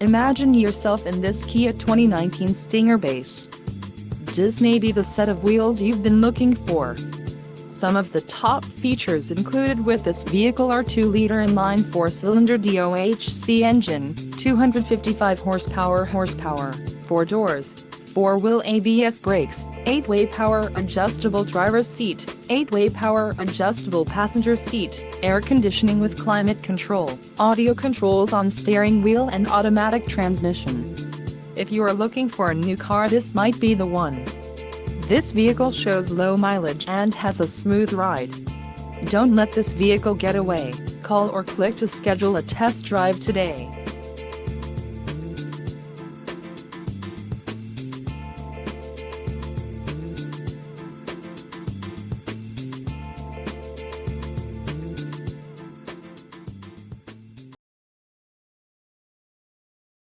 Imagine yourself in this Kia 2019 Stinger base. This may be the set of wheels you've been looking for. Some of the top features included with this vehicle are 2-liter inline 4-cylinder DOHC engine, 255 horsepower, 4 doors, 4-wheel ABS brakes, 8-way power adjustable driver's seat, 8-way power adjustable passenger seat, air conditioning with climate control, audio controls on steering wheel and automatic transmission. If you are looking for a new car, this might be the one. This vehicle shows low mileage and has a smooth ride. Don't let this vehicle get away. Call or click to schedule a test drive today.